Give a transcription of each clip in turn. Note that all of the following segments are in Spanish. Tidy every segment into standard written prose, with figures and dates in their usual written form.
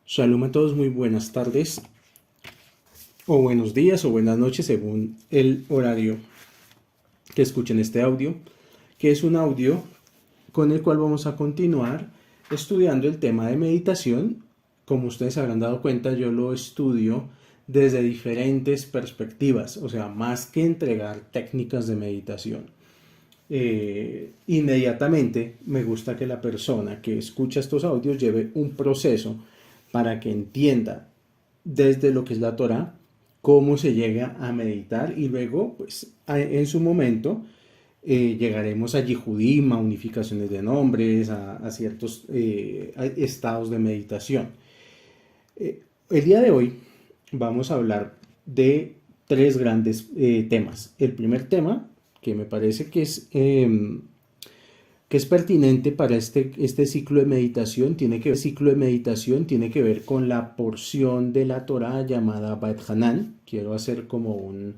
Shalom a todos, muy buenas tardes, o buenos días, o buenas noches, según el horario que escuchen este audio, que es un audio con el cual vamos a continuar estudiando el tema de meditación. Como ustedes habrán dado cuenta, yo lo estudio desde diferentes perspectivas, o sea, más que entregar técnicas de meditación. Inmediatamente me gusta que la persona que escucha estos audios lleve un proceso para que entienda desde lo que es la Torah cómo se llega a meditar y luego pues en su momento llegaremos a Yihudim, a unificaciones de nombres, a ciertos estados de meditación. El día de hoy vamos a hablar de tres grandes temas. El primer tema, que me parece que es pertinente para este ciclo de meditación, tiene que ver con la porción de la Torá llamada Ba'et Hanan. Quiero hacer como un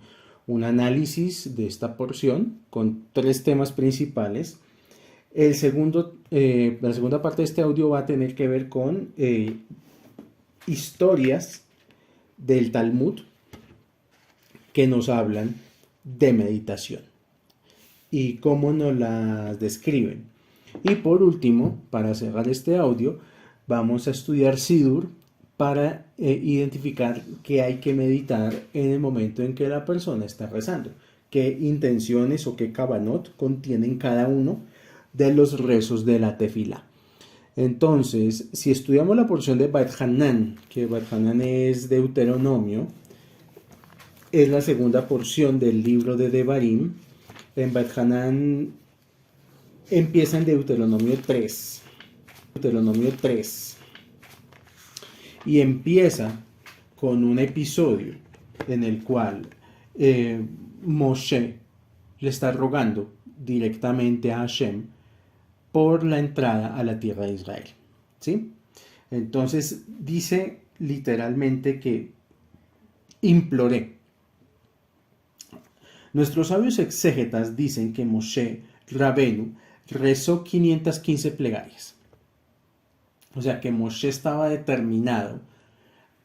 análisis de esta porción con tres temas principales. La segunda parte de este audio va a tener que ver con historias del Talmud que nos hablan de meditación y cómo nos las describen. Y por último, para cerrar este audio, vamos a estudiar Sidur para identificar qué hay que meditar en el momento en que la persona está rezando, qué intenciones o qué kavanot contienen cada uno de los rezos de la tefilá. Entonces, si estudiamos la porción de Ba'et Hanan, que Ba'et Hanan es Deuteronomio, es la segunda porción del libro de Devarim. En Ba'et Hanan empieza en Deuteronomio 3. Y empieza con un episodio en el cual Moshe le está rogando directamente a Hashem por la entrada a la tierra de Israel. ¿Sí? Entonces dice literalmente que imploré. Nuestros sabios exégetas dicen que Moshe Rabenu rezó 515 plegarias. O sea que Moshe estaba determinado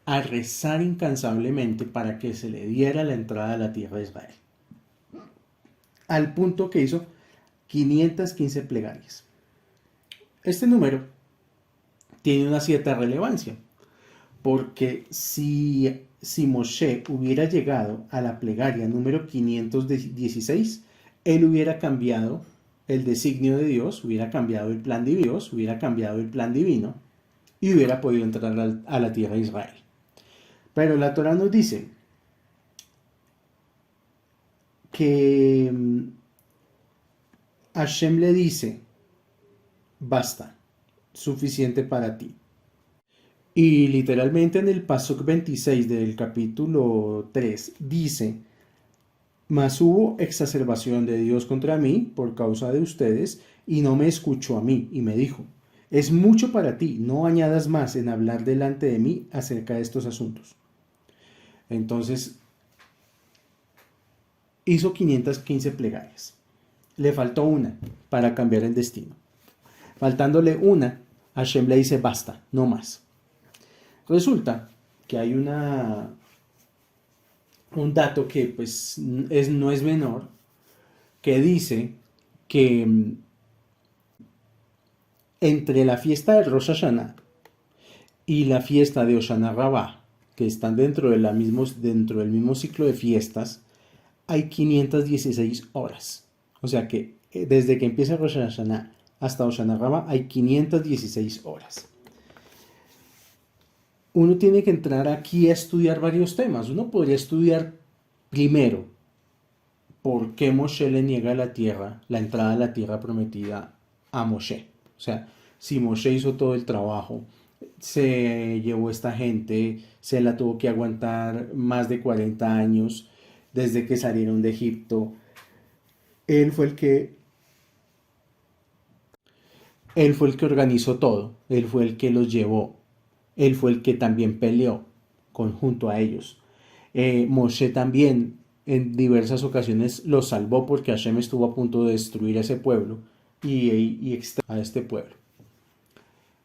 a rezar incansablemente para que se le diera la entrada a la tierra de Israel. Al punto que hizo 515 plegarias. Este número tiene una cierta relevancia, porque si Moshe hubiera llegado a la plegaria número 516, él hubiera cambiado el designio de Dios, hubiera cambiado el plan divino, y hubiera podido entrar a la tierra de Israel. Pero la Torah nos dice que Hashem le dice, basta, suficiente para ti. Y literalmente en el Pasuk 26 del capítulo 3 dice, mas hubo exacerbación de Dios contra mí por causa de ustedes, y no me escuchó a mí, y me dijo, es mucho para ti, no añadas más en hablar delante de mí acerca de estos asuntos. Entonces, hizo 515 plegarias. Le faltó una para cambiar el destino. Faltándole una, Hashem le dice, basta, no más. Resulta que hay un dato que pues no es menor, que dice que entre la fiesta de Rosh Hashanah y la fiesta de Hoshana Rabbah, que están dentro del mismo ciclo de fiestas, hay 516 horas. O sea que desde que empieza Rosh Hashanah hasta Hoshana Rabbah hay 516 horas. Uno tiene que entrar aquí a estudiar varios temas. Uno podría estudiar primero por qué Moshe le niega la entrada a la tierra prometida a Moshe. O sea, si Moshe hizo todo el trabajo, se llevó esta gente, se la tuvo que aguantar más de 40 años desde que salieron de Egipto. Él fue el que organizó todo, él fue el que los llevó, él fue el que también peleó junto a ellos. Moshe también en diversas ocasiones los salvó porque Hashem estuvo a punto de destruir a ese pueblo y a este pueblo.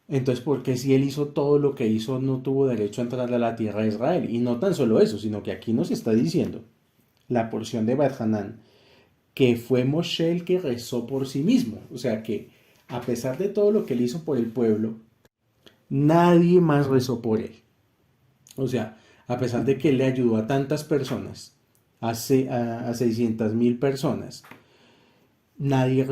Entonces, ¿por qué si él hizo todo lo que hizo no tuvo derecho a entrar a la tierra de Israel? Y no tan solo eso, sino que aquí nos está diciendo la porción de Bat Hanan, que fue Moshe el que rezó por sí mismo. O sea que a pesar de todo lo que él hizo por el pueblo, nadie más rezó por él. O sea, a pesar de que él le ayudó a tantas personas, a 600.000 personas, nadie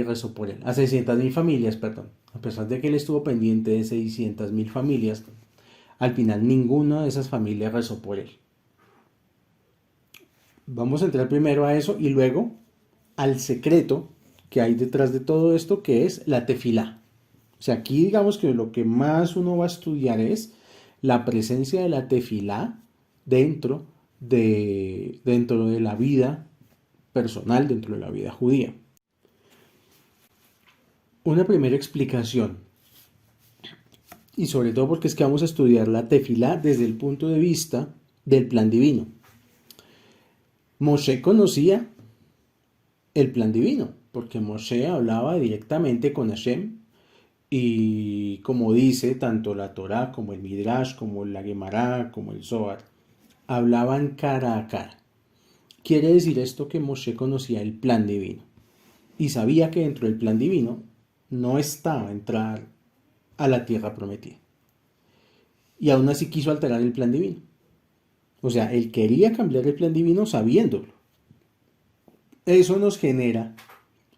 rezó por él. A 600.000 familias, perdón. A pesar de que él estuvo pendiente de 600.000 familias, al final ninguna de esas familias rezó por él. Vamos a entrar primero a eso y luego al secreto que hay detrás de todo esto, que es la tefilá. O sea, aquí digamos que lo que más uno va a estudiar es la presencia de la tefilá dentro de la vida personal, dentro de la vida judía. Una primera explicación, y sobre todo porque es que vamos a estudiar la tefilá desde el punto de vista del plan divino. Moshe conocía el plan divino, porque Moshe hablaba directamente con Hashem y como dice tanto la Torá como el Midrash, como la Gemara, como el Zohar, hablaban cara a cara. Quiere decir esto que Moshe conocía el plan divino y sabía que dentro del plan divino no estaba entrar a la tierra prometida. Y aún así quiso alterar el plan divino. O sea, él quería cambiar el plan divino sabiéndolo. Eso nos genera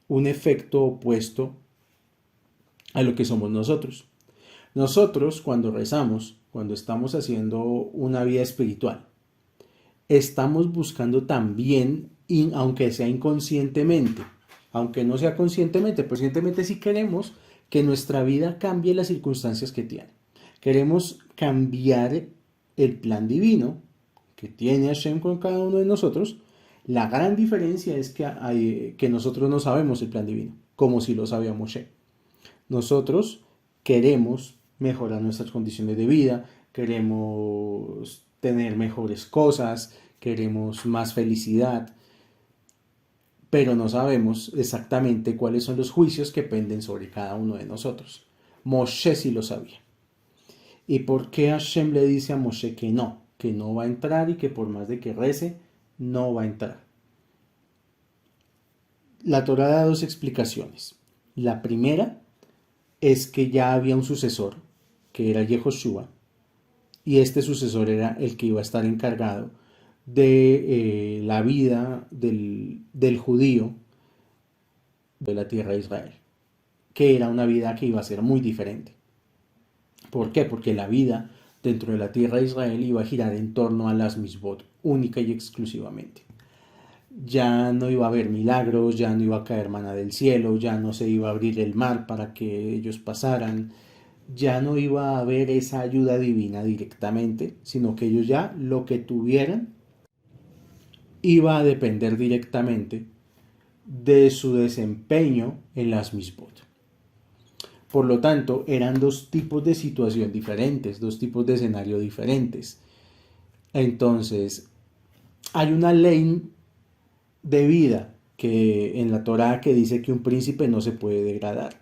un efecto opuesto a lo que somos nosotros. Nosotros cuando rezamos, cuando estamos haciendo una vida espiritual, estamos buscando también, aunque sea inconscientemente, aunque no sea conscientemente, pero conscientemente sí queremos que nuestra vida cambie las circunstancias que tiene. Queremos cambiar el plan divino que tiene Hashem con cada uno de nosotros. La gran diferencia es que nosotros no sabemos el plan divino, como si lo sabía Moshe. Nosotros queremos mejorar nuestras condiciones de vida, queremos tener mejores cosas, queremos más felicidad, pero no sabemos exactamente cuáles son los juicios que penden sobre cada uno de nosotros. Moshe sí lo sabía. ¿Y por qué Hashem le dice a Moshe que no va a entrar y que por más de que rece, no va a entrar? La Torá da dos explicaciones. La primera es que ya había un sucesor, que era Yehoshua, y este sucesor era el que iba a estar encargado de la vida del judío de la tierra de Israel, que era una vida que iba a ser muy diferente. ¿Por qué? Porque la vida dentro de la tierra de Israel iba a girar en torno a las misbot, única y exclusivamente. Ya no iba a haber milagros, ya no iba a caer maná del cielo, ya no se iba a abrir el mar para que ellos pasaran, ya no iba a haber esa ayuda divina directamente, sino que ellos ya lo que tuvieran iba a depender directamente de su desempeño en las misbot. Por lo tanto, eran dos tipos de situación diferentes, dos tipos de escenario diferentes. Entonces, hay una ley de vida que en la Torá que dice que un príncipe no se puede degradar.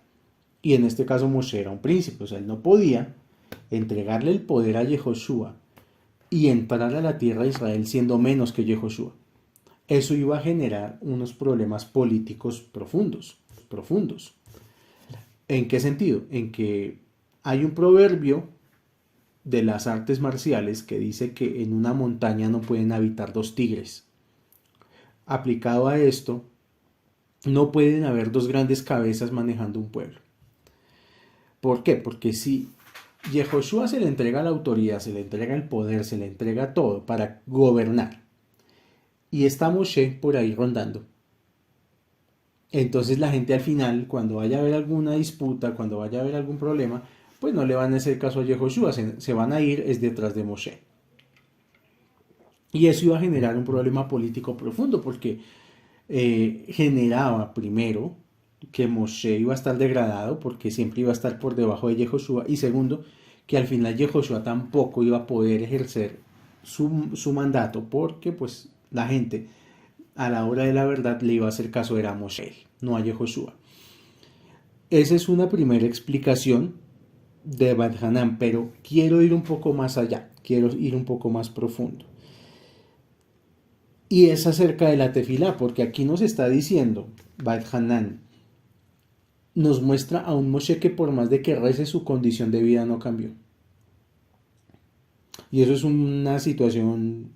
Y en este caso Moshe era un príncipe, o sea, él no podía entregarle el poder a Yehoshua y entrar a la tierra de Israel siendo menos que Yehoshua. Eso iba a generar unos problemas políticos profundos. ¿En qué sentido? En que hay un proverbio de las artes marciales que dice que en una montaña no pueden habitar dos tigres. Aplicado a esto, no pueden haber dos grandes cabezas manejando un pueblo. ¿Por qué? Porque si Yehoshua se le entrega la autoridad, se le entrega el poder, se le entrega todo para gobernar, y está Moshe por ahí rondando, entonces la gente al final, cuando vaya a haber alguna disputa, cuando vaya a haber algún problema, pues no le van a hacer caso a Yehoshua, se van a ir es detrás de Moshe. Y eso iba a generar un problema político profundo porque generaba primero que Moshe iba a estar degradado porque siempre iba a estar por debajo de Yehoshua, y segundo, que al final Yehoshua tampoco iba a poder ejercer su mandato porque pues la gente a la hora de la verdad le iba a hacer caso era a Moshe, no a Yehoshua. Esa es una primera explicación de Beth Hanan, pero quiero ir un poco más allá, quiero ir un poco más profundo. Y es acerca de la tefilá, porque aquí nos está diciendo Beth Hanan, nos muestra a un Moshe que por más de que rece, su condición de vida no cambió. Y eso es una situación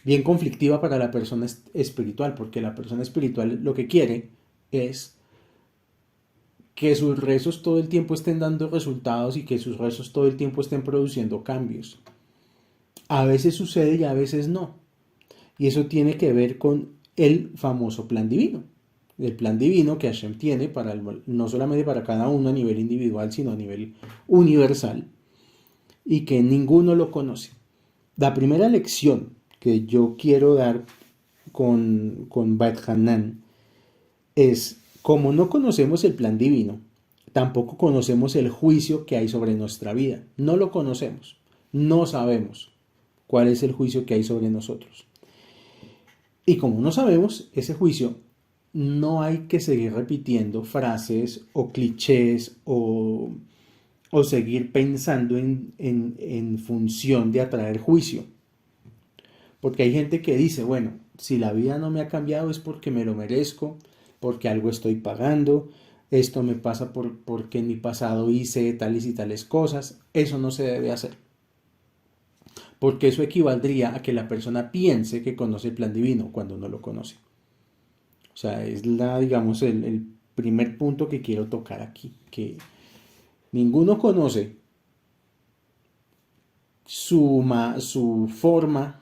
bien conflictiva para la persona espiritual, porque la persona espiritual lo que quiere es que sus rezos todo el tiempo estén dando resultados y que sus rezos todo el tiempo estén produciendo cambios. A veces sucede y a veces no. Y eso tiene que ver con el famoso plan divino. El plan divino que Hashem tiene para no solamente para cada uno a nivel individual, sino a nivel universal, y que ninguno lo conoce. La primera lección que yo quiero dar con Beth Hanan es, como no conocemos el plan divino, tampoco conocemos el juicio que hay sobre nuestra vida. No lo conocemos, no sabemos cuál es el juicio que hay sobre nosotros. Y como no sabemos ese juicio, no hay que seguir repitiendo frases o clichés o seguir pensando en función de atraer juicio. Porque hay gente que dice, bueno, si la vida no me ha cambiado es porque me lo merezco, porque algo estoy pagando, esto me pasa porque en mi pasado hice tales y tales cosas. Eso no se debe hacer. Porque eso equivaldría a que la persona piense que conoce el plan divino cuando no lo conoce. O sea, es digamos, el primer punto que quiero tocar aquí, que ninguno conoce su forma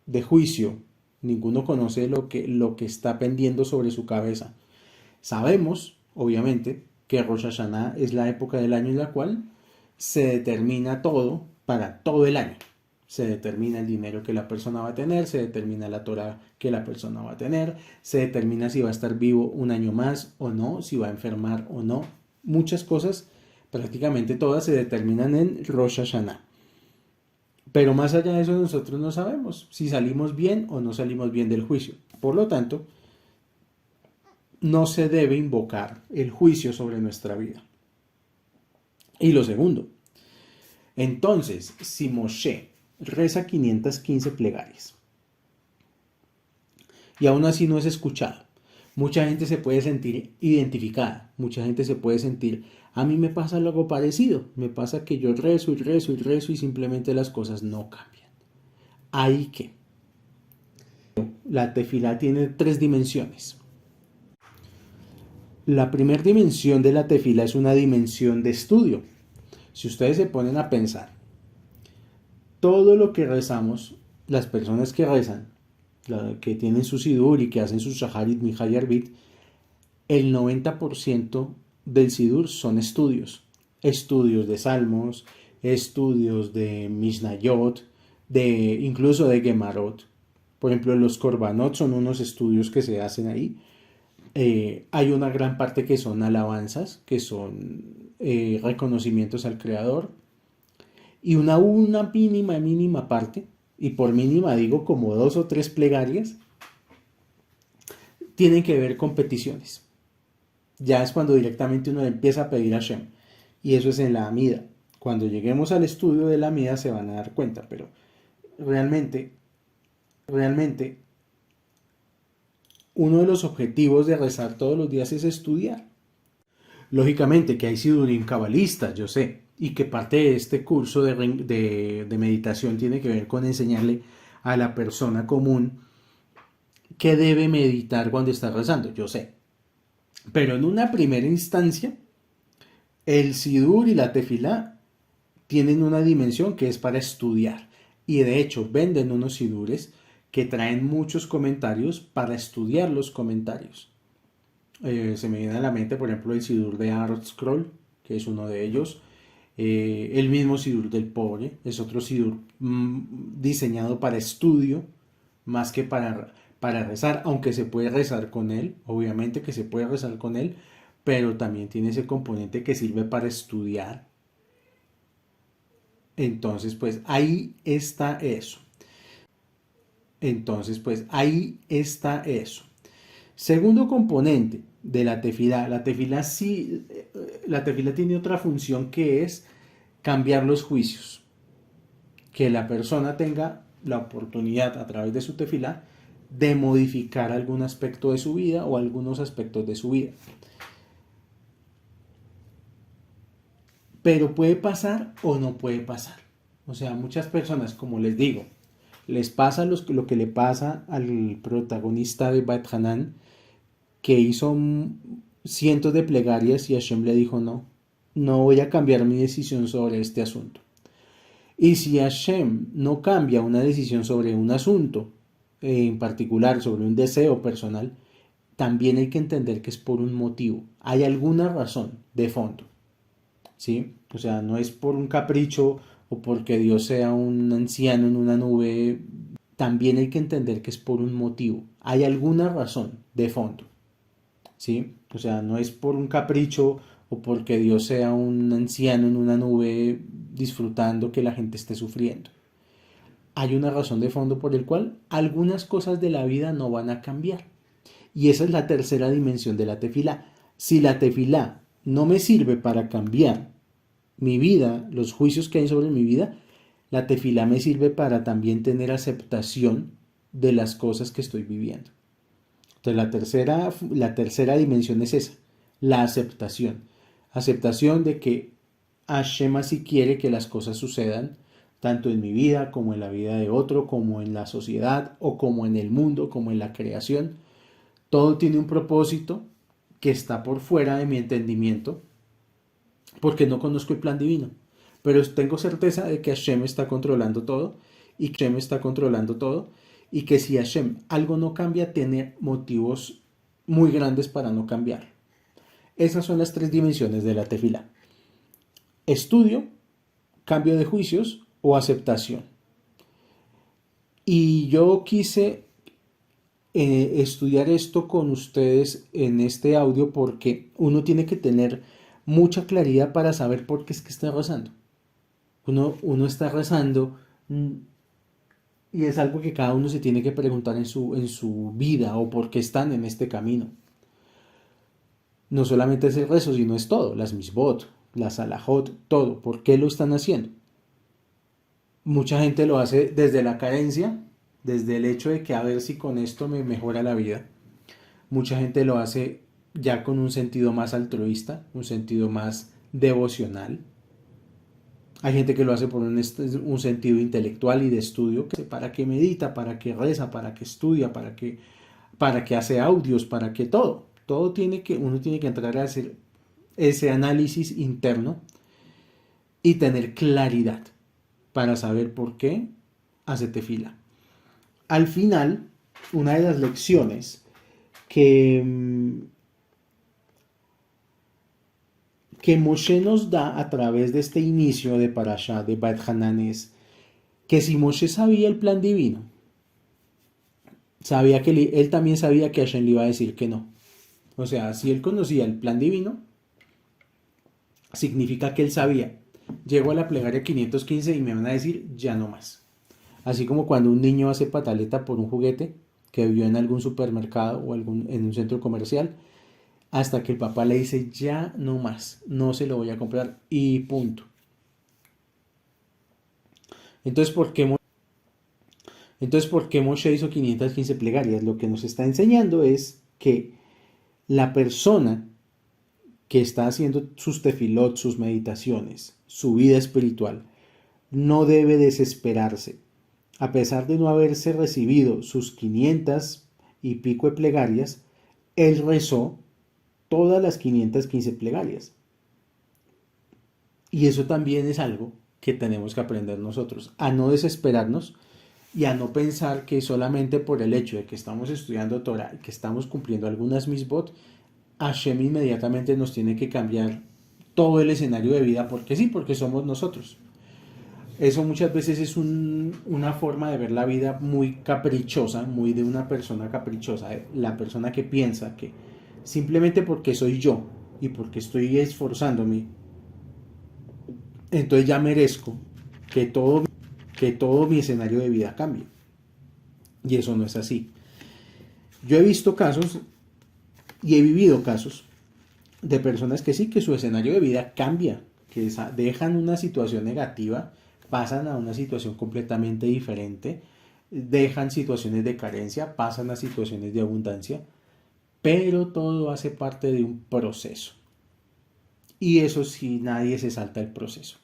de juicio, ninguno conoce lo que está pendiendo sobre su cabeza. Sabemos, obviamente, que Rosh Hashanah es la época del año en la cual se determina todo para todo el año. Se determina el dinero que la persona va a tener, se determina la Torah que la persona va a tener, se determina si va a estar vivo un año más o no, si va a enfermar o no. Muchas cosas, prácticamente todas, se determinan en Rosh Hashanah. Pero más allá de eso nosotros no sabemos si salimos bien o no salimos bien del juicio. Por lo tanto, no se debe invocar el juicio sobre nuestra vida. Y lo segundo, entonces, si Moshe reza 515 plegarias y aún así no es escuchado, mucha gente se puede sentir identificada, mucha gente se puede sentir, a mí me pasa algo parecido, me pasa que yo rezo y rezo y rezo y simplemente las cosas no cambian. Ahí que la tefilá tiene 3 dimensiones. La primera dimensión de la tefila es una dimensión de estudio. Si ustedes se ponen a pensar, todo lo que rezamos, las personas que rezan, que tienen su sidur y que hacen su shaharit, mihai arbit, el 90% del sidur son estudios. Estudios de salmos, estudios de mishnayot, incluso de gemarot. Por ejemplo, los korbanot son unos estudios que se hacen ahí. Hay una gran parte que son alabanzas, que son reconocimientos al Creador, y una mínima parte, y por mínima digo como 2 o 3 plegarias, tienen que ver con peticiones. Ya es cuando directamente uno empieza a pedir a Hashem, y eso es en la Amida. Cuando lleguemos al estudio de la Amida se van a dar cuenta, pero realmente uno de los objetivos de rezar todos los días es estudiar. Lógicamente que hay sidurim cabalistas, yo sé, y que parte de este curso de meditación tiene que ver con enseñarle a la persona común que debe meditar cuando está rezando, yo sé. Pero en una primera instancia, el sidur y la tefilá tienen una dimensión que es para estudiar. Y de hecho venden unos sidures que traen muchos comentarios para estudiar los comentarios. Se me viene a la mente, por ejemplo, el sidur de ArtScroll, que es uno de ellos. El mismo sidur del pobre es otro sidur diseñado para estudio, más que para rezar, aunque se puede rezar con él, obviamente que se puede rezar con él, pero también tiene ese componente que sirve para estudiar. Entonces, pues ahí está eso. Segundo componente, de la tefilá. La tefilá sí, la tefilá tiene otra función que es cambiar los juicios. Que la persona tenga la oportunidad a través de su tefilá de modificar algún aspecto de su vida o algunos aspectos de su vida. Pero puede pasar o no puede pasar. O sea, muchas personas, como les digo, les pasa lo que le pasa al protagonista de Bat Hanan, que hizo cientos de plegarias y Hashem le dijo no voy a cambiar mi decisión sobre este asunto. Y si Hashem no cambia una decisión sobre un asunto, en particular sobre un deseo personal, también hay que entender que es por un motivo. Hay alguna razón de fondo. ¿Sí? O sea, no es por un capricho o porque Dios sea un anciano en una nube. También hay que entender que es por un motivo. Hay alguna razón de fondo. ¿Sí? O sea, no es por un capricho o porque Dios sea un anciano en una nube disfrutando que la gente esté sufriendo. Hay una razón de fondo por el cual algunas cosas de la vida no van a cambiar. Y esa es la tercera dimensión de la tefilá. Si la tefilá no me sirve para cambiar mi vida, los juicios que hay sobre mi vida, la tefilá me sirve para también tener aceptación de las cosas que estoy viviendo. Entonces la tercera dimensión es esa, la aceptación. Aceptación de que Hashem así quiere que las cosas sucedan, tanto en mi vida como en la vida de otro, como en la sociedad o como en el mundo, como en la creación. Todo tiene un propósito que está por fuera de mi entendimiento, porque no conozco el plan divino. Pero tengo certeza de que Hashem está controlando todo y que Hashem está controlando todo y que si Hashem algo no cambia, tiene motivos muy grandes para no cambiar. Esas son las tres dimensiones de la tefilá. Estudio, cambio de juicios o aceptación. Y yo quise estudiar esto con ustedes en este audio porque uno tiene que tener mucha claridad para saber por qué es que está rezando. Uno está rezando y es algo que cada uno se tiene que preguntar en su vida o por qué están en este camino. No solamente es el rezo, sino es todo, las misbot, las alajot, todo. ¿Por qué lo están haciendo? Mucha gente lo hace desde la carencia, desde el hecho de que a ver si con esto me mejora la vida. Mucha gente lo hace ya con un sentido más altruista, un sentido más devocional. Hay gente que lo hace por un sentido intelectual y de estudio, para que medita, para que reza, para que estudia, para que hace audios, para que todo. Uno tiene que entrar a hacer ese análisis interno y tener claridad para saber por qué hace tefila. Al final, una de las lecciones que Moshe nos da a través de este inicio de Parashá de Bat Hanan es que si Moshe sabía el plan divino, sabía que él también sabía que Hashem le iba a decir que no. O sea, si él conocía el plan divino, significa que él sabía. Llego a la plegaria 515 y me van a decir ya no más. Así como cuando un niño hace pataleta por un juguete que vio en algún supermercado o en un centro comercial, hasta que el papá le dice ya no más, no se lo voy a comprar y punto. Entonces, ¿por qué Moshe hizo 515 plegarias? Lo que nos está enseñando es que la persona que está haciendo sus tefilot, sus meditaciones, su vida espiritual, no debe desesperarse. A pesar de no haberse recibido sus 500 y pico de plegarias, él rezó todas las 515 plegarias. Y eso también es algo que tenemos que aprender nosotros, a no desesperarnos y a no pensar que solamente por el hecho de que estamos estudiando Torah y que estamos cumpliendo algunas misbot, Hashem inmediatamente nos tiene que cambiar todo el escenario de vida, porque sí, porque somos nosotros. Eso muchas veces es una forma de ver la vida muy caprichosa, muy de una persona caprichosa, la persona que piensa que simplemente porque soy yo y porque estoy esforzándome, entonces ya merezco que todo mi escenario de vida cambie. Y eso no es así. Yo he visto casos Y he vivido casos de personas que sí, que su escenario de vida cambia, que dejan una situación negativa, pasan a una situación completamente diferente, dejan situaciones de carencia, pasan a situaciones de abundancia, pero todo hace parte de un proceso. Y eso sí, nadie se salta el proceso.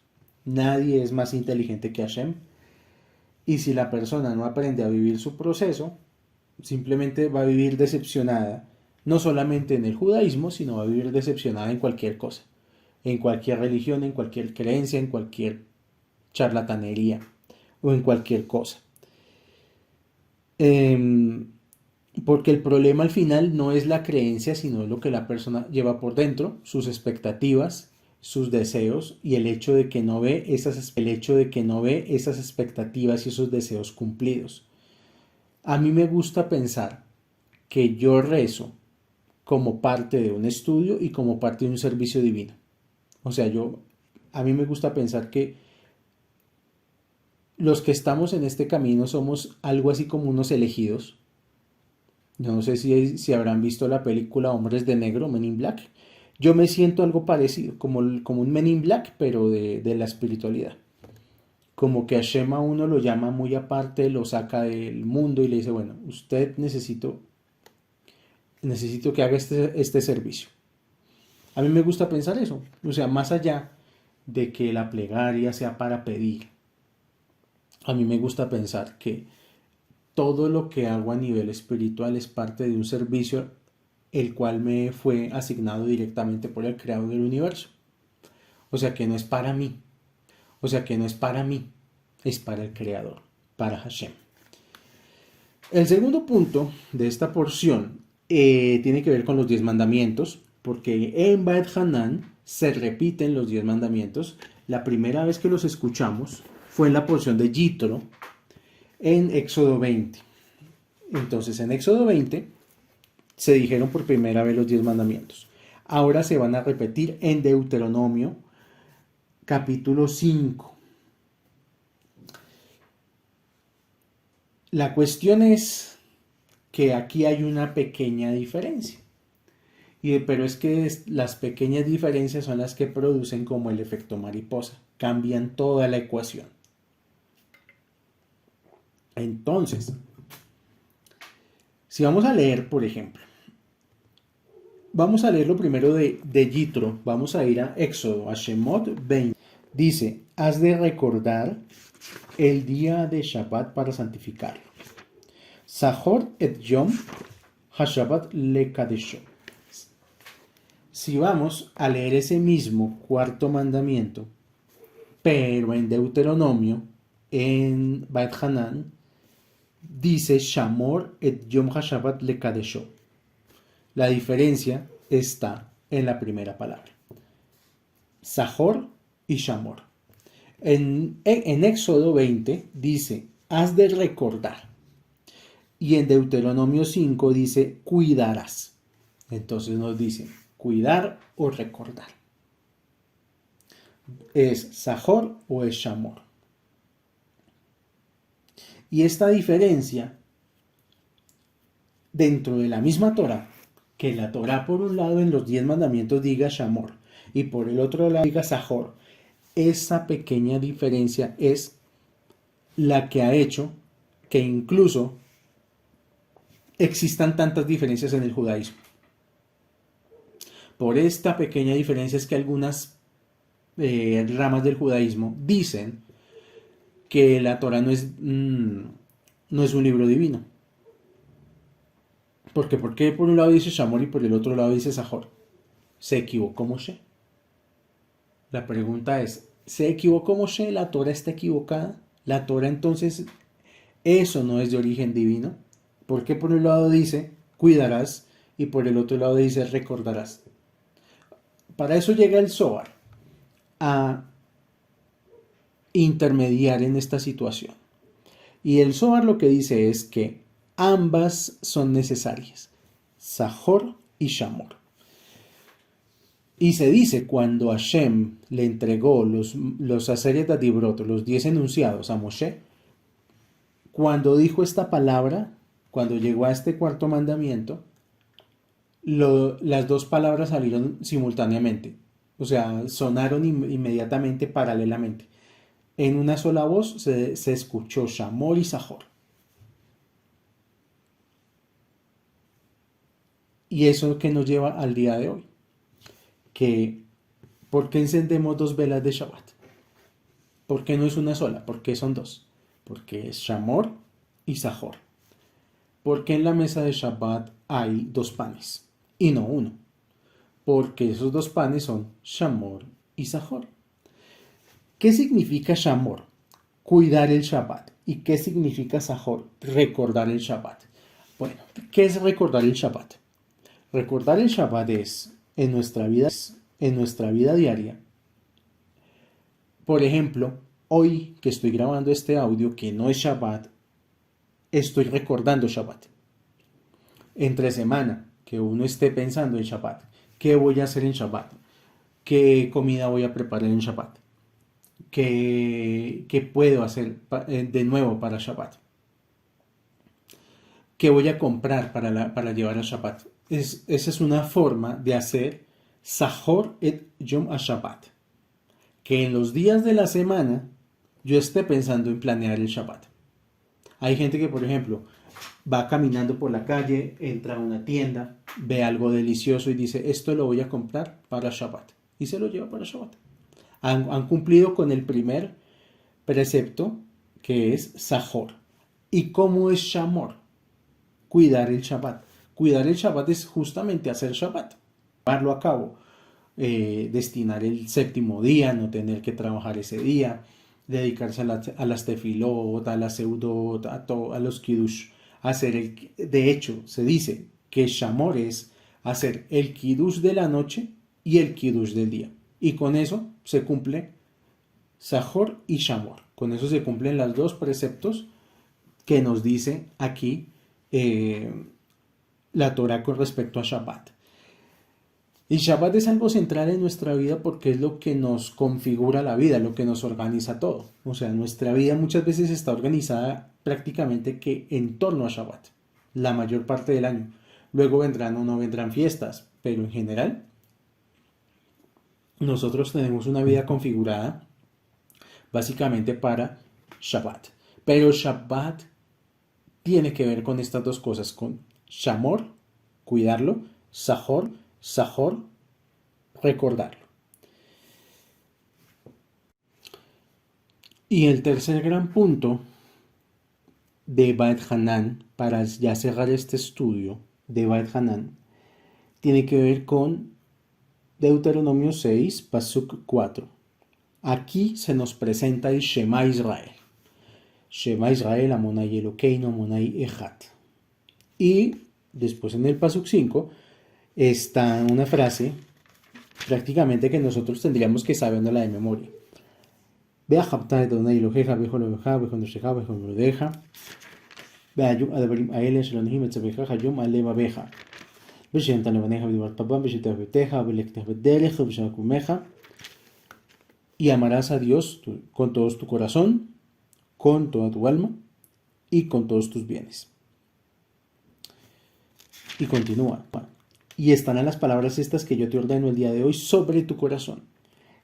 Nadie es más inteligente que Hashem. Y si la persona no aprende a vivir su proceso, simplemente va a vivir decepcionada, no solamente en el judaísmo, sino va a vivir decepcionada en cualquier cosa, en cualquier religión, en cualquier creencia, en cualquier charlatanería o en cualquier cosa. Porque el problema al final no es la creencia, sino lo que la persona lleva por dentro, sus expectativas, sus deseos y el hecho de que no ve esas expectativas y esos deseos cumplidos. A mí me gusta pensar que yo rezo como parte de un estudio y como parte de un servicio divino. O sea, a mí me gusta pensar que los que estamos en este camino somos algo así como unos elegidos. Yo no sé si habrán visto la película Hombres de Negro, Men in Black. Yo me siento algo parecido, como un Men in Black, pero de la espiritualidad. Como que Hashem a uno lo llama muy aparte, lo saca del mundo y le dice, bueno, usted necesito que haga este servicio. A mí me gusta pensar eso, o sea, más allá de que la plegaria sea para pedir, a mí me gusta pensar que todo lo que hago a nivel espiritual es parte de un servicio el cual me fue asignado directamente por el creador del universo. O sea que no es para mí, es para el creador, para Hashem. El segundo punto de esta porción tiene que ver con los 10 mandamientos, porque en Beit Hanan se repiten los 10 mandamientos. La primera vez que los escuchamos fue en la porción de Yitro, en Éxodo 20. Entonces, en Éxodo 20 se dijeron por primera vez los 10 mandamientos. Ahora se van a repetir en Deuteronomio, capítulo 5. La cuestión es que aquí hay una pequeña diferencia. Pero es que las pequeñas diferencias son las que producen como el efecto mariposa. Cambian toda la ecuación. Entonces, si vamos a leer, por ejemplo, vamos a leer lo primero de Yitro. Vamos a ir a Éxodo, a Shemot 20. Dice, has de recordar el día de Shabbat para santificarlo. Zahor et Yom HaShabbat lekadesho. Si vamos a leer ese mismo cuarto mandamiento, pero en Deuteronomio, en Beit Hanan, dice Shamor et Yom HaShabbat lekadesho. La diferencia está en la primera palabra. Zahor y Shamor. En Éxodo 20 dice, has de recordar. Y en Deuteronomio 5 dice, cuidarás. Entonces nos dice, cuidar o recordar. ¿Es Zahor o es Shamor? Y esta diferencia dentro de la misma Torah, que la Torah por un lado en los 10 mandamientos diga Shamor y por el otro lado diga Zahor, esa pequeña diferencia es la que ha hecho que incluso existan tantas diferencias en el judaísmo. Por esta pequeña diferencia es que algunas ramas del judaísmo dicen que la Torah no es un libro divino. ¿Por qué por un lado dice Shamor y por el otro lado dice Zahor? ¿Se equivocó Moshe? La pregunta es, ¿se equivocó Moshe? ¿La Torah está equivocada? ¿La Torah entonces eso no es de origen divino? ¿Por qué por un lado dice cuidarás y por el otro lado dice recordarás? Para eso llega el Zohar a intermediar en esta situación. Y el Zohar lo que dice es que ambas son necesarias, Zahor y Shamor. Y se dice cuando Hashem le entregó los Aseret Adibrot, los 10 enunciados a Moshe, cuando dijo esta palabra, cuando llegó a este cuarto mandamiento, las dos palabras salieron simultáneamente, o sea, sonaron inmediatamente, paralelamente. En una sola voz se escuchó Shamor y Sahor. Y eso que nos lleva al día de hoy, que ¿por qué encendemos dos velas de Shabbat? ¿Por qué no es una sola? ¿Por qué son dos? Porque es Shamor y Sahor. ¿Por qué en la mesa de Shabbat hay dos panes y no uno? Porque esos dos panes son Shamor y Sahor. ¿Qué significa Shamor? Cuidar el Shabbat. ¿Y qué significa Sahor? Recordar el Shabbat. Bueno, ¿qué es recordar el Shabbat? Recordar el Shabbat es en nuestra vida diaria. Por ejemplo, hoy que estoy grabando este audio que no es Shabbat, estoy recordando Shabbat. Entre semana, que uno esté pensando en Shabbat, ¿qué voy a hacer en Shabbat? ¿Qué comida voy a preparar en Shabbat? ¿Qué puedo hacer de nuevo para Shabbat? ¿Qué voy a comprar para llevar a Shabbat? Esa es una forma de hacer Sahor et Yom HaShabbat. Que en los días de la semana yo esté pensando en planear el Shabbat. Hay gente que, por ejemplo, va caminando por la calle, entra a una tienda, ve algo delicioso y dice, esto lo voy a comprar para Shabbat. Y se lo lleva para Shabbat. Han cumplido con el primer precepto, que es Sahor. ¿Y cómo es Shamor? Cuidar el Shabbat. Cuidar el Shabbat es justamente hacer Shabbat, llevarlo a cabo, destinar el séptimo día, no tener que trabajar ese día, dedicarse a las tefilot, a las seudot, a los kiddush, de hecho, se dice que Shamor es hacer el kiddush de la noche y el kiddush del día. Y con eso se cumple Sahor y Shamor. Con eso se cumplen los dos preceptos que nos dice aquí la Torah con respecto a Shabbat. Y Shabbat es algo central en nuestra vida porque es lo que nos configura la vida, lo que nos organiza todo. O sea, nuestra vida muchas veces está organizada prácticamente que en torno a Shabbat, la mayor parte del año. Luego vendrán o no vendrán fiestas, pero en general nosotros tenemos una vida configurada básicamente para Shabbat. Pero Shabbat tiene que ver con estas dos cosas, con Shamor, cuidarlo, Sahor, recordarlo. Y el tercer gran punto de Beit Hanan, para ya cerrar este estudio de Beit Hanan, tiene que ver con Deuteronomio 6, Pasuk 4. Aquí se nos presenta el Shema Israel. Shema Israel, Amonai Elokeinu, Amonai Echad. Y después en el Pasuk 5 está una frase prácticamente que nosotros tendríamos que saberla de memoria. Ve'achabta et Adonai Elohecha bechol levecha bechol nafshecha bechol maudecha ve'ayum advarim ha'ele asher anahim etzavecha hayom al levavecha v'she'emta levanecha v'divat pabam v'shetach beteja v'lektach b'derech v'shakumecha. Y amarás a Dios con todo tu corazón, con toda tu alma y con todos tus bienes. Y continúa. Y estarán las palabras estas que yo te ordeno el día de hoy sobre tu corazón.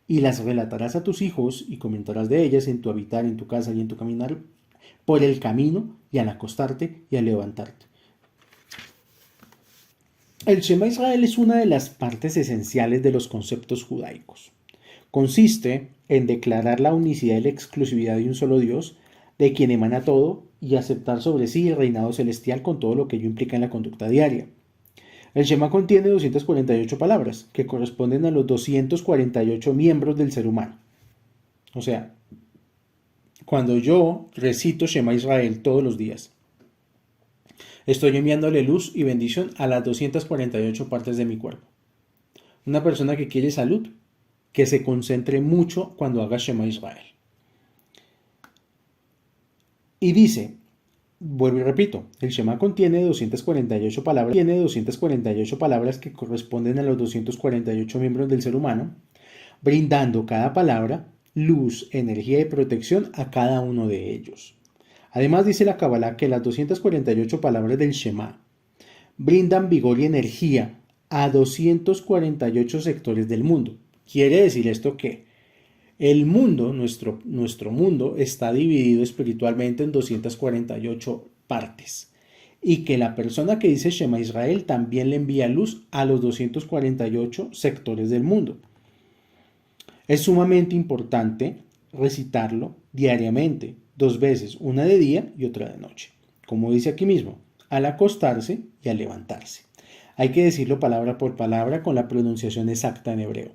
Y las relatarás a tus hijos y comentarás de ellas en tu habitar, en tu casa y en tu caminar por el camino y al acostarte y al levantarte. El Shema Israel es una de las partes esenciales de los conceptos judaicos. Consiste en declarar la unicidad y la exclusividad de un solo Dios, de quien emana todo, y aceptar sobre sí el reinado celestial con todo lo que ello implica en la conducta diaria. El Shema contiene 248 palabras, que corresponden a los 248 miembros del ser humano. O sea, cuando yo recito Shema Israel todos los días, estoy enviándole luz y bendición a las 248 partes de mi cuerpo. Una persona que quiere salud, que se concentre mucho cuando haga Shema Israel. Y dice, vuelvo y repito, el Shema contiene 248 palabras que corresponden a los 248 miembros del ser humano, brindando cada palabra luz, energía y protección a cada uno de ellos. Además dice la Kabbalah que las 248 palabras del Shema brindan vigor y energía a 248 sectores del mundo. Quiere decir esto que el mundo, nuestro mundo, está dividido espiritualmente en 248 partes. Y que la persona que dice Shema Israel también le envía luz a los 248 sectores del mundo. Es sumamente importante recitarlo diariamente, 2 veces, una de día y otra de noche. Como dice aquí mismo, al acostarse y al levantarse. Hay que decirlo palabra por palabra con la pronunciación exacta en hebreo.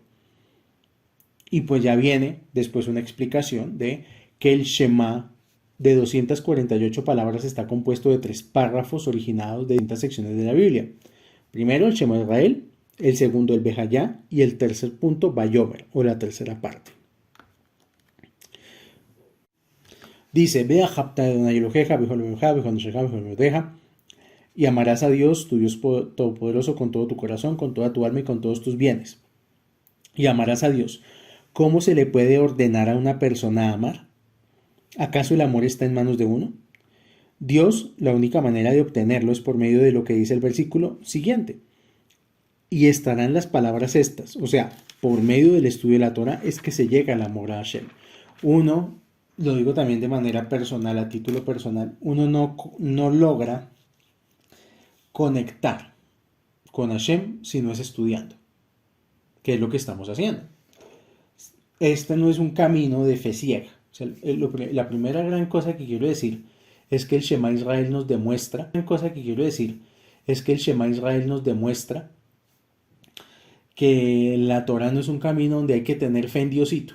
Y pues ya viene después una explicación de que el Shema de 248 palabras está compuesto de 3 párrafos originados de distintas secciones de la Biblia. Primero el Shema Israel, el segundo el Behayá y el tercer punto Vayomer, o la tercera parte. Dice, Vea Japta Adonai Eloheja, Bejolemeja, Bejonesheja, Bejolemedeja, y amarás a Dios, tu Dios todopoderoso, con todo tu corazón, con toda tu alma y con todos tus bienes. Y amarás a Dios. ¿Cómo se le puede ordenar a una persona amar? ¿Acaso el amor está en manos de uno? Dios, la única manera de obtenerlo es por medio de lo que dice el versículo siguiente. Y estarán las palabras estas, o sea, por medio del estudio de la Torah es que se llega al amor a Hashem. Uno, lo digo también de manera personal, a título personal, uno no logra conectar con Hashem si no es estudiando, que es lo que estamos haciendo. Este no es un camino de fe ciega. O sea, la primera gran cosa que quiero decir es que el Shema Israel nos demuestra, que la Torah no es un camino donde hay que tener fe en Diosito.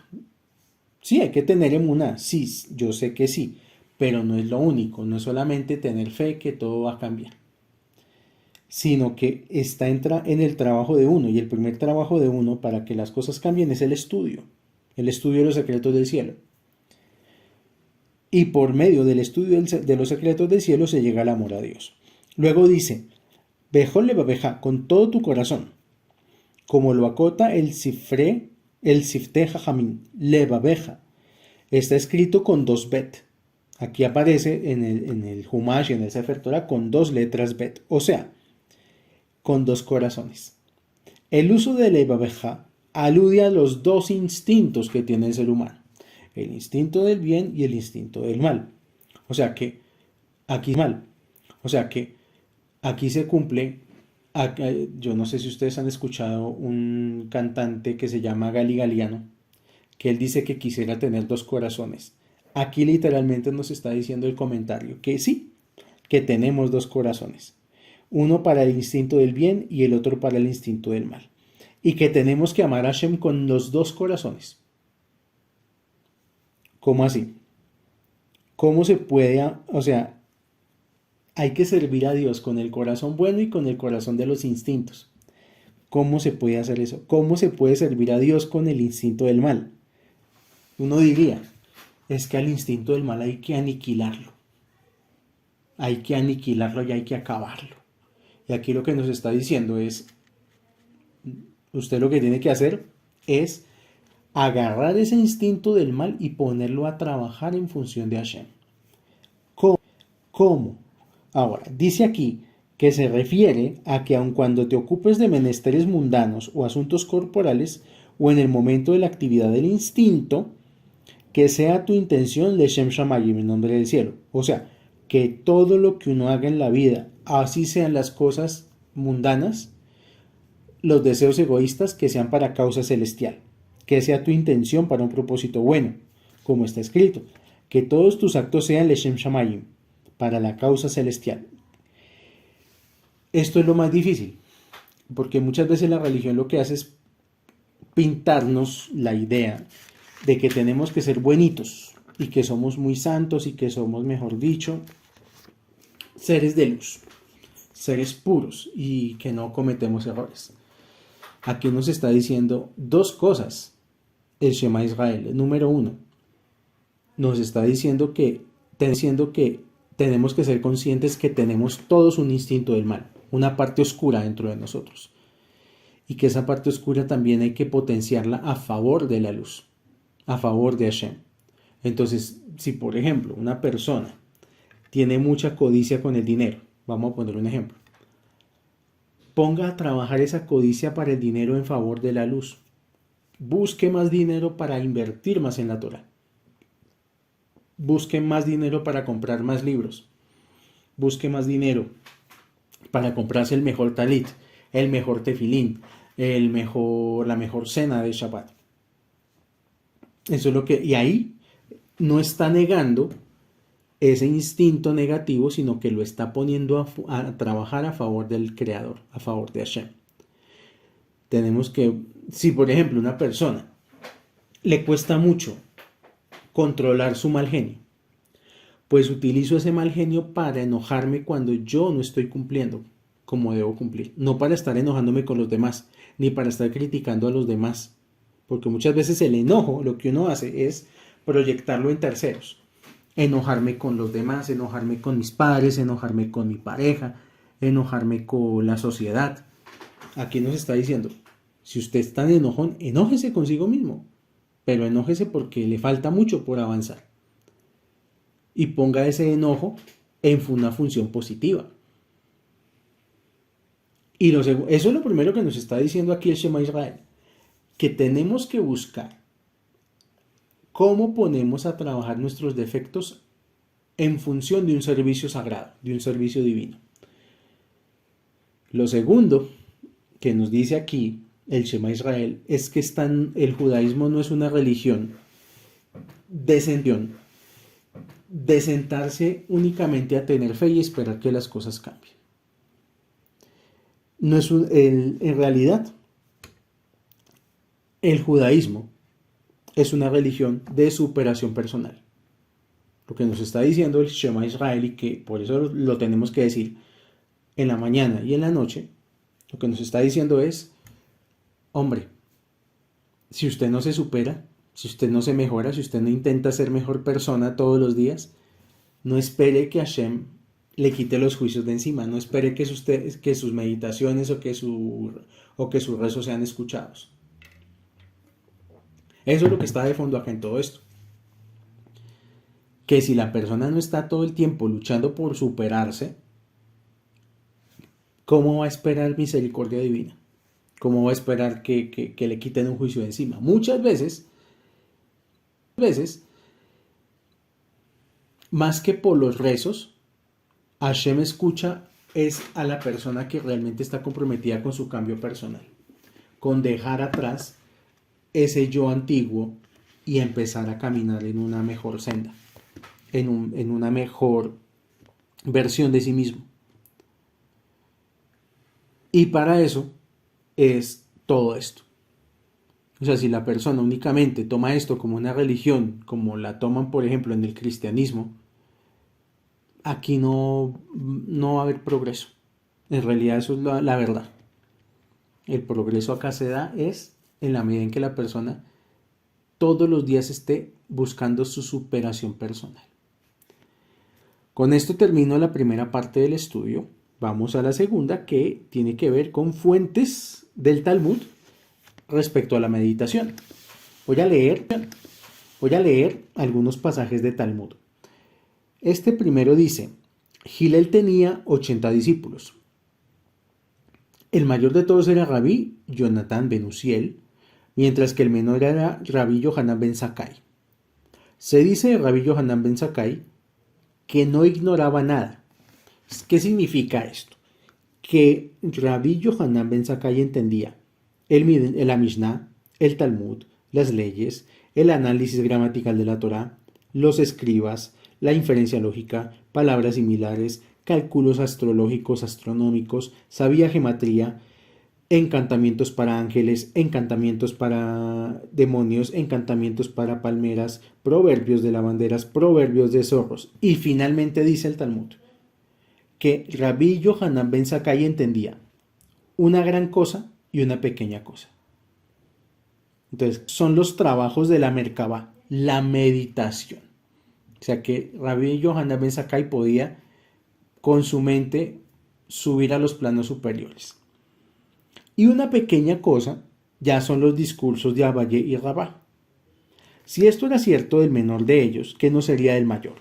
Sí, hay que tener emuná, sí, yo sé que sí, pero no es lo único, no es solamente tener fe que todo va a cambiar, sino que está en el trabajo de uno, y el primer trabajo de uno para que las cosas cambien es el estudio de los secretos del cielo. Y por medio del estudio de los secretos del cielo se llega al amor a Dios. Luego dice, Bejol levabeja, con todo tu corazón, como lo acota el Sifteh Jajamín, levabeja. Está escrito con 2 bet. Aquí aparece en el Humash y en el Sefer Torah con 2 letras bet, o sea, con 2 corazones. El uso de levabeja alude a los 2 instintos que tiene el ser humano. El instinto del bien y el instinto del mal. O sea que aquí se cumple. Yo no sé si ustedes han escuchado un cantante que se llama Gali Galiano, que él dice que quisiera tener 2 corazones. Aquí literalmente nos está diciendo el comentario que sí, que tenemos 2 corazones. Uno para el instinto del bien y el otro para el instinto del mal. Y que tenemos que amar a Hashem con los 2 corazones. ¿Cómo así? ¿Cómo se puede, o sea, hay que servir a Dios con el corazón bueno y con el corazón de los instintos? ¿Cómo se puede hacer eso? ¿Cómo se puede servir a Dios con el instinto del mal? Uno diría, es que al instinto del mal hay que aniquilarlo. Hay que aniquilarlo y hay que acabarlo. Y aquí lo que nos está diciendo es, usted lo que tiene que hacer es agarrar ese instinto del mal y ponerlo a trabajar en función de Hashem. ¿Cómo? Ahora, dice aquí que se refiere a que aun cuando te ocupes de menesteres mundanos o asuntos corporales, o en el momento de la actividad del instinto, que sea tu intención Leshem Shamayim, en nombre del cielo. O sea, que todo lo que uno haga en la vida, así sean las cosas mundanas, los deseos egoístas, que sean para causa celestial. Que sea tu intención para un propósito bueno, como está escrito. Que todos tus actos sean Leshem Shamayim, para la causa celestial. Esto es lo más difícil, porque muchas veces la religión lo que hace es pintarnos la idea de que tenemos que ser buenitos y que somos muy santos y que somos, mejor dicho, seres de luz, seres puros y que no cometemos errores. Aquí nos está diciendo 2 cosas el Shema Israel. Número 1, nos está diciendo que tenemos que ser conscientes que tenemos todos un instinto del mal, una parte oscura dentro de nosotros, y que esa parte oscura también hay que potenciarla a favor de la luz, a favor de Hashem. Entonces, si por ejemplo una persona tiene mucha codicia con el dinero, vamos a poner un ejemplo, ponga a trabajar esa codicia para el dinero en favor de la luz. Busque más dinero para invertir más en la Torá. Busque más dinero para comprar más libros. Busque más dinero para comprarse el mejor talit, el mejor tefilín, la mejor cena de Shabbat. Eso es lo que... Y ahí no está negando ese instinto negativo, sino que lo está poniendo a trabajar a favor del Creador, a favor de Hashem. Tenemos que, si por ejemplo una persona le cuesta mucho controlar su mal genio, pues utilizo ese mal genio para enojarme cuando yo no estoy cumpliendo como debo cumplir. No para estar enojándome con los demás, ni para estar criticando a los demás. Porque muchas veces el enojo, lo que uno hace es proyectarlo en terceros. Enojarme con los demás, enojarme con mis padres, enojarme con mi pareja, enojarme con la sociedad. Aquí nos está diciendo, si usted está en enojón, enójese consigo mismo, pero enójese porque le falta mucho por avanzar. Y ponga ese enojo en una función positiva. Y eso es lo primero que nos está diciendo aquí el Shema Israel, que tenemos que buscar cómo ponemos a trabajar nuestros defectos en función de un servicio sagrado, de un servicio divino. Lo segundo que nos dice aquí el Shema Israel es que el judaísmo no es una religión de sentarse únicamente a tener fe y esperar que las cosas cambien. No es en realidad, el judaísmo es una religión de superación personal. Lo que nos está diciendo el Shema Israel, y que por eso lo tenemos que decir en la mañana y en la noche, lo que nos está diciendo es, hombre, si usted no se supera, si usted no se mejora, si usted no intenta ser mejor persona todos los días, no espere que Hashem le quite los juicios de encima, no espere que sus meditaciones o que sus rezos sean escuchados. Eso es lo que está de fondo acá en todo esto. Que si la persona no está todo el tiempo luchando por superarse, ¿cómo va a esperar misericordia divina? ¿Cómo va a esperar que le quiten un juicio de encima? Muchas veces, más que por los rezos, Hashem escucha es a la persona que realmente está comprometida con su cambio personal, con dejar atrás ese yo antiguo y empezar a caminar en una mejor senda, en una mejor versión de sí mismo. Y para eso es todo esto. O sea, si la persona únicamente toma esto como una religión, como la toman por ejemplo en el cristianismo, aquí no va a haber progreso. En realidad eso es la verdad. El progreso acá se da es en la medida en que la persona todos los días esté buscando su superación personal. Con esto termino la primera parte del estudio. Vamos a la segunda, que tiene que ver con fuentes del Talmud respecto a la meditación. Voy a leer algunos pasajes de Talmud. Este primero dice, Hillel tenía 80 discípulos. El mayor de todos era Rabí Jonatán ben Uziel, mientras que el menor era Rabí Yohanan ben Zakkai. Se dice de Rabí Yohanan ben Zakkai que no ignoraba nada. ¿Qué significa esto? Que Rabí Yohanan ben Zakkai entendía la Mishnah, el Talmud, las leyes, el análisis gramatical de la Torá, los escribas, la inferencia lógica, palabras similares, cálculos astrológicos, astronómicos, sabía gematría, encantamientos para ángeles, encantamientos para demonios, encantamientos para palmeras, proverbios de lavanderas, proverbios de zorros. Y finalmente dice el Talmud que Rabí Yohanan ben Zakkai entendía una gran cosa y una pequeña cosa. Entonces, son los trabajos de la Merkabá, la meditación. O sea que Rabí Yohanan ben Zakkai podía con su mente subir a los planos superiores. Y una pequeña cosa ya son los discursos de Abaye y Rabá. Si esto era cierto del menor de ellos, ¿qué no sería del mayor?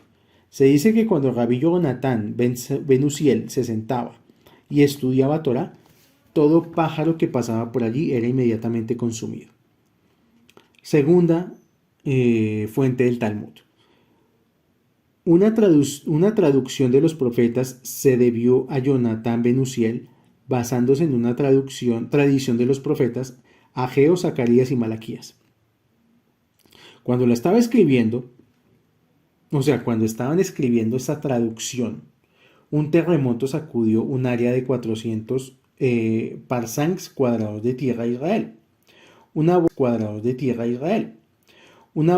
Se dice que cuando Rabí Jonatán ben Uziel se sentaba y estudiaba Torá, todo pájaro que pasaba por allí era inmediatamente consumido. Segunda fuente del Talmud. Una traducción de los profetas se debió a Jonatán ben Uziel, basándose en una tradición de los profetas Ageo, Zacarías y Malaquías. Cuando la estaba escribiendo, cuando estaban escribiendo esta traducción, un terremoto sacudió un área de 400 parsangs cuadrados de tierra a Israel. Una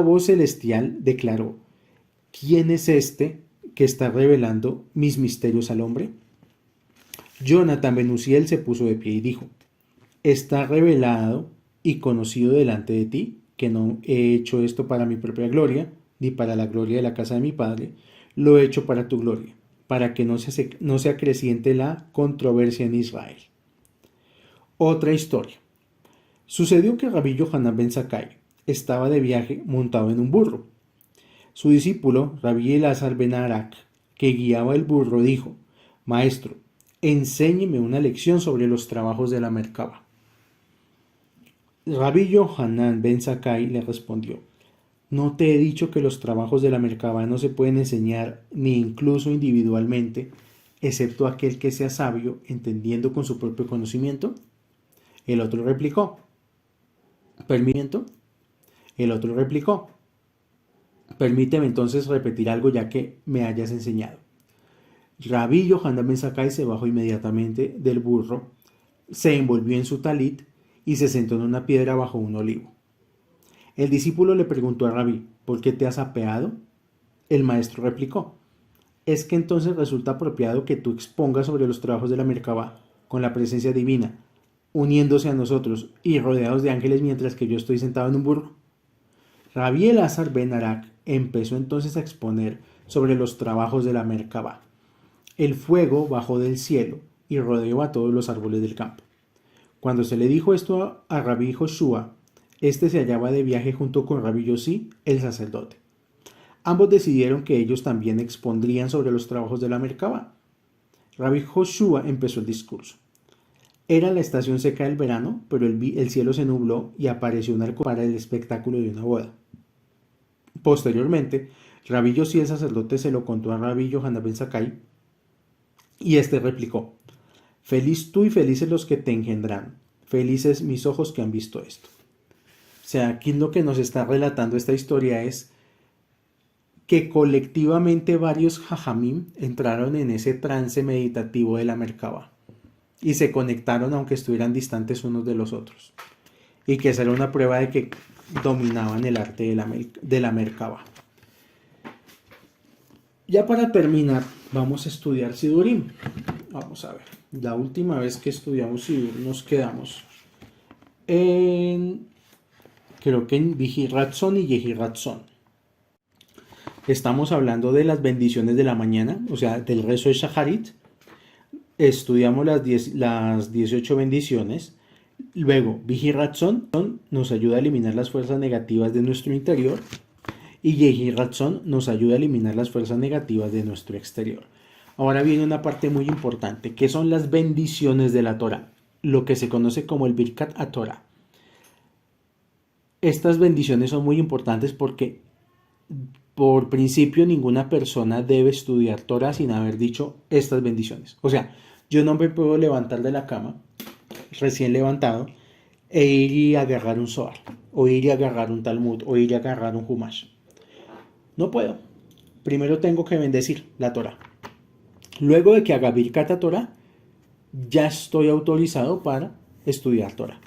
voz celestial declaró: ¿quién es este que está revelando mis misterios al hombre? Jonatán ben Uziel se puso de pie y dijo: está revelado y conocido delante de ti que no he hecho esto para mi propia gloria, ni para la gloria de la casa de mi padre, lo he hecho para tu gloria, para que no se acreciente la controversia en Israel. Otra historia. Sucedió que Rabí Yohanan ben Zakkai estaba de viaje montado en un burro. Su discípulo, Rabí Elazar ben Arak, que guiaba el burro, dijo: Maestro, enséñeme una lección sobre los trabajos de la Merkabá. Rabí Yohanan ben Zakkai le respondió: ¿no te he dicho que los trabajos de la Merkabá no se pueden enseñar ni incluso individualmente, excepto aquel que sea sabio, entendiendo con su propio conocimiento? El otro replicó: permíteme entonces repetir algo ya que me hayas enseñado. Rabí Yohanan ben Zakkai se bajó inmediatamente del burro, se envolvió en su talit y se sentó en una piedra bajo un olivo. El discípulo le preguntó a Rabí: ¿por qué te has apeado? El maestro replicó: es que entonces resulta apropiado que tú expongas sobre los trabajos de la Merkabá con la presencia divina, uniéndose a nosotros y rodeados de ángeles mientras que yo estoy sentado en un burro. Rabí Elazar ben Arak empezó entonces a exponer sobre los trabajos de la Merkabá. El fuego bajó del cielo y rodeó a todos los árboles del campo. Cuando se le dijo esto a Rabí Joshua, este se hallaba de viaje junto con Rabí Yossi, el sacerdote. Ambos decidieron que ellos también expondrían sobre los trabajos de la Merkabá. Rabí Joshua empezó el discurso. Era la estación seca del verano, pero el cielo se nubló y apareció un arco para el espectáculo de una boda. Posteriormente, Rabí Yossi el sacerdote se lo contó a Rabí Yohanan ben Zakkai y este replicó: feliz tú y felices los que te engendran, felices mis ojos que han visto esto. O sea, aquí lo que nos está relatando esta historia es que colectivamente varios jajamim entraron en ese trance meditativo de la Merkabá y se conectaron aunque estuvieran distantes unos de los otros, y que esa era una prueba de que dominaban el arte de la Merkabá. Ya para terminar, vamos a estudiar Sidurim. Vamos a ver, la última vez que estudiamos Sidurim nos quedamos creo que en Vihiratzon y Yehiratzon. Estamos hablando de las bendiciones de la mañana, o sea, del rezo de Shacharit. Estudiamos las 18 bendiciones. Luego, Vihiratzon nos ayuda a eliminar las fuerzas negativas de nuestro interior. Y Yehiratzon nos ayuda a eliminar las fuerzas negativas de nuestro exterior. Ahora viene una parte muy importante, que son las bendiciones de la Torah, lo que se conoce como el Birkat HaTorah. Estas bendiciones son muy importantes porque, por principio, ninguna persona debe estudiar Torah sin haber dicho estas bendiciones. O sea, yo no me puedo levantar de la cama, recién levantado, e ir y agarrar un Zohar, o ir y agarrar un Talmud, o ir y agarrar un Humash. No puedo. Primero tengo que bendecir la Torah. Luego de que haga Birkat HaTorah, ya estoy autorizado para estudiar Torah.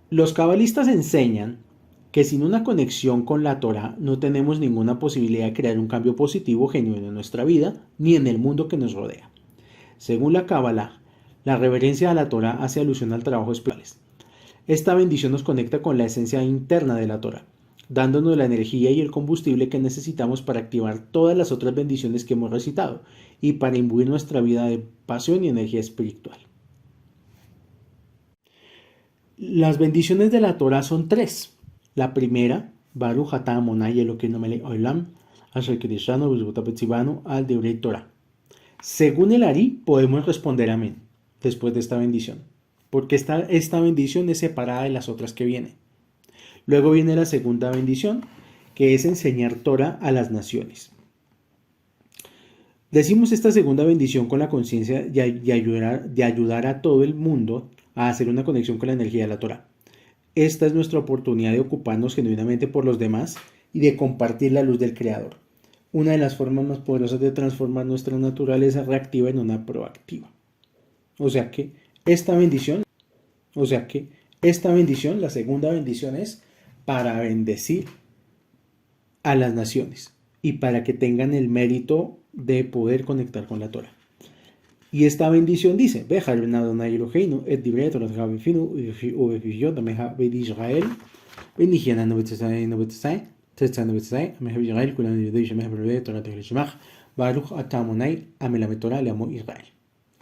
Los cabalistas enseñan que sin una conexión con la Torah no tenemos ninguna posibilidad de crear un cambio positivo genuino en nuestra vida ni en el mundo que nos rodea. Según la Kabbalah, la reverencia a la Torah hace alusión al trabajo espiritual. Esta bendición nos conecta con la esencia interna de la Torah, dándonos la energía y el combustible que necesitamos para activar todas las otras bendiciones que hemos recitado y para imbuir nuestra vida de pasión y energía espiritual. Las bendiciones de la Torah son 3. La primera, Baruch atah Adonai Elokeinu melech haolam, asher kiddushanu b'zvut habetzivanu al divrei Torah. Según el Ari, podemos responder amén. después de esta bendición, porque esta bendición es separada de las otras que vienen. Luego viene la segunda bendición, que es enseñar Torah a las naciones. Decimos esta segunda bendición con la conciencia de ayudar a todo el mundo a hacer una conexión con la energía de la Torah. Esta es nuestra oportunidad de ocuparnos genuinamente por los demás y de compartir la luz del Creador. Una de las formas más poderosas de transformar nuestra naturaleza reactiva en una proactiva. O sea que esta bendición, la segunda bendición es para bendecir a las naciones y para que tengan el mérito de poder conectar con la Torah. Y esta bendición dice,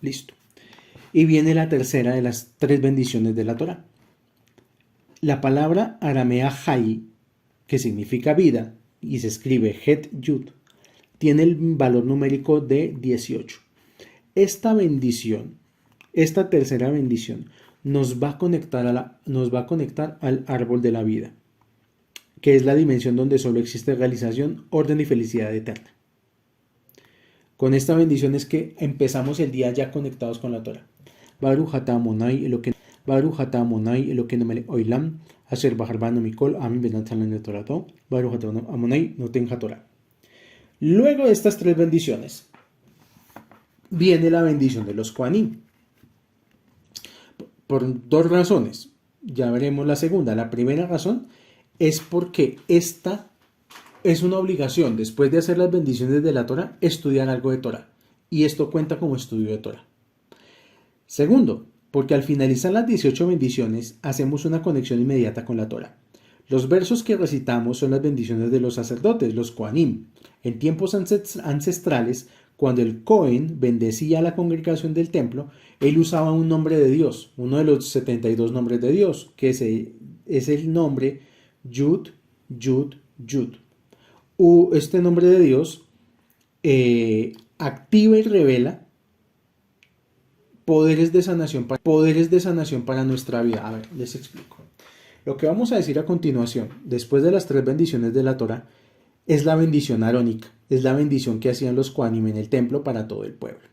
listo. Y viene la tercera de las tres bendiciones de la Torah. La palabra aramea Hay, que significa vida, y se escribe Het Yud, tiene el valor numérico de 18. Esta bendición, esta tercera bendición, nos va a conectar al árbol de la vida, que es la dimensión donde solo existe realización, orden y felicidad eterna. Con esta bendición es que empezamos el día ya conectados con la Torah. Baruch atah Adonai Elokeinu melech olam, asher b'charbanu mikol amin v'natan lanu torato, Baruch atah Adonai noten haTorah. Luego de estas tres bendiciones, viene la bendición de los Kohanim. Por dos razones. Ya veremos la segunda. La primera razón es porque esta es una obligación, después de hacer las bendiciones de la Torah, estudiar algo de Torah. Y esto cuenta como estudio de Torah. Segundo, porque al finalizar las 18 bendiciones, hacemos una conexión inmediata con la Torah. Los versos que recitamos son las bendiciones de los sacerdotes, los Kohanim. En tiempos ancestrales, cuando el Cohen bendecía a la congregación del templo, él usaba un nombre de Dios, uno de los 72 nombres de Dios, que es el nombre Yud, Yud, Yud. Este nombre de Dios activa y revela poderes de sanación para nuestra vida. A ver, les explico. Lo que vamos a decir a continuación, después de las tres bendiciones de la Torah, es la bendición arónica, es la bendición que hacían los Kohanim en el templo para todo el pueblo.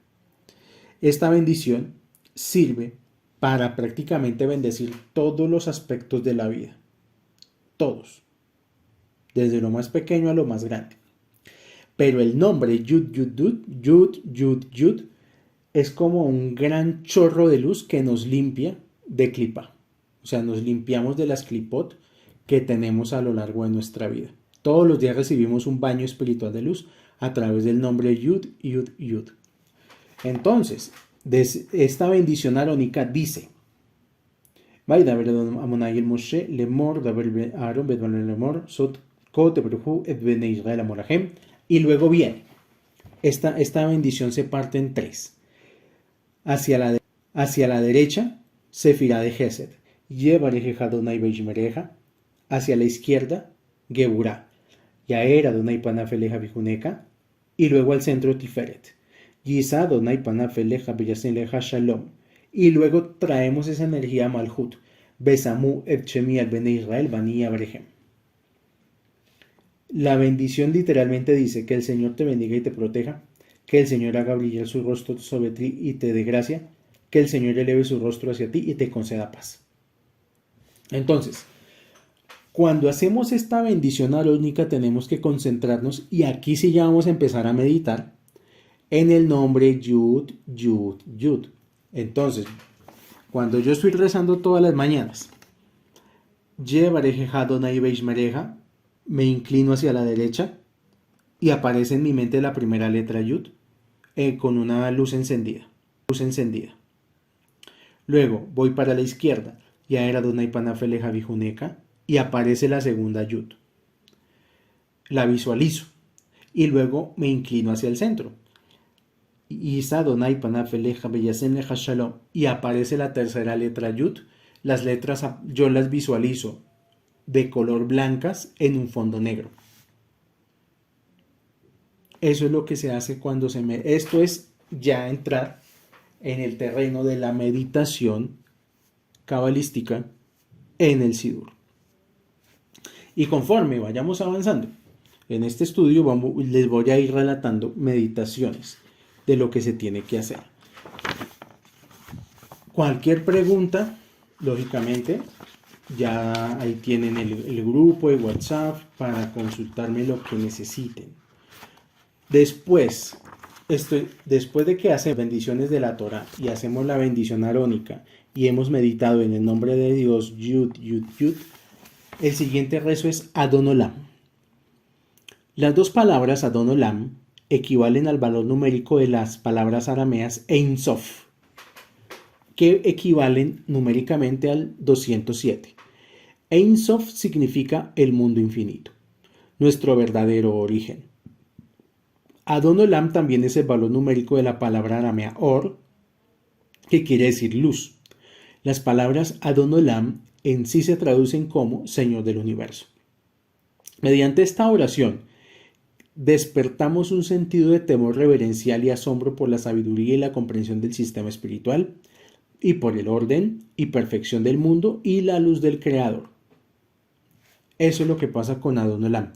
Esta bendición sirve para prácticamente bendecir todos los aspectos de la vida, todos, desde lo más pequeño a lo más grande. Pero el nombre Yud, Yud, Yud, Yud, Yud, Yud, es como un gran chorro de luz que nos limpia de clipa. O sea, nos limpiamos de las clipot que tenemos a lo largo de nuestra vida. Todos los días recibimos un baño espiritual de luz a través del nombre Yud, Yud, Yud. Entonces, esta bendición arónica dice, y luego viene, esta bendición se parte en tres. Hacia la derecha, Sefirá de Gesed, hacia la izquierda, Geburá, Yaer Adonai Panafeleja Bijuneka, y luego al centro Tiferet, Yisa Adonai Panafeleja Beyasenleja Shalom, y luego traemos esa energía Malhut, Besamu Ebchemi al Bene Israel Bani Abrehem. La bendición literalmente dice que el Señor te bendiga y te proteja, que el Señor haga brillar su rostro sobre ti y te dé gracia, que el Señor eleve su rostro hacia ti y te conceda paz. Entonces, cuando hacemos esta bendición arónica tenemos que concentrarnos, y aquí sí ya vamos a empezar a meditar en el nombre Yud, Yud, Yud. Entonces, cuando yo estoy rezando todas las mañanas, me inclino hacia la derecha y aparece en mi mente la primera letra Yud con una luz encendida. Luego voy para la izquierda, Yaer Adonai Panafeleja Bijuneka, y aparece la segunda Yud. La visualizo y luego me inclino hacia el centro. Yisa Adonai Panafeleja Beyasenleja Shalom, y aparece la tercera letra Yud. Las letras yo las visualizo de color blancas en un fondo negro. Eso es lo que se hace cuando esto es ya entrar en el terreno de la meditación cabalística en el Sidur. Y conforme vayamos avanzando en este estudio, les voy a ir relatando meditaciones de lo que se tiene que hacer. Cualquier pregunta, lógicamente, ya ahí tienen el grupo de WhatsApp para consultarme lo que necesiten. Después de que hacemos bendiciones de la Torah y hacemos la bendición arónica y hemos meditado en el nombre de Dios, Yud, Yud, Yud, el siguiente rezo es Adon Olam. Las dos palabras Adon Olam equivalen al valor numérico de las palabras arameas Ein Sof, que equivalen numéricamente al 207. Ein Sof significa el mundo infinito, nuestro verdadero origen. Adon Olam también es el valor numérico de la palabra aramea Or, que quiere decir luz. Las palabras Adon Olam en sí se traducen como Señor del Universo. Mediante esta oración, despertamos un sentido de temor reverencial y asombro por la sabiduría y la comprensión del sistema espiritual y por el orden y perfección del mundo y la luz del Creador. Eso es lo que pasa con Adon Olam,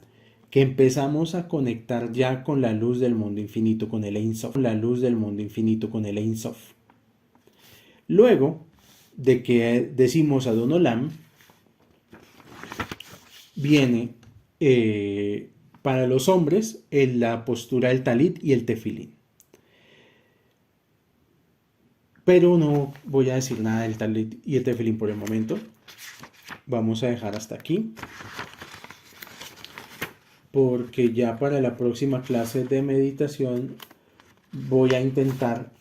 que empezamos a conectar ya con la luz del mundo infinito, con el Ein Sof, la luz del mundo infinito, con el Ein Sof. Luego de que decimos Adon Olam, viene para los hombres en la postura del talit y el tefilín. Pero no voy a decir nada del talit y el tefilín por el momento. Vamos a dejar hasta aquí, porque ya para la próxima clase de meditación voy a intentar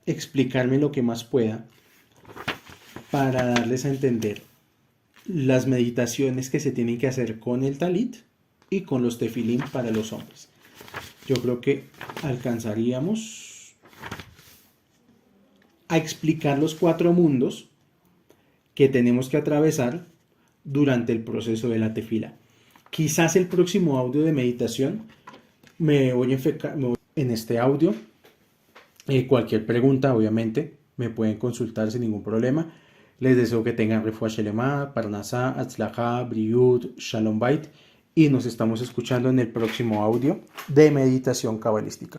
explicarme lo que más pueda para darles a entender las meditaciones que se tienen que hacer con el talit y con los tefilín para los hombres. Yo creo que alcanzaríamos a explicar los 4 mundos que tenemos que atravesar durante el proceso de la tefila. Quizás el próximo audio de meditación me voy a enfocar en este audio. Cualquier pregunta, obviamente, me pueden consultar sin ningún problema. Les deseo que tengan refuah shelema, parnasá, atzlajá, briut, shalom bait, y nos estamos escuchando en el próximo audio de meditación cabalística.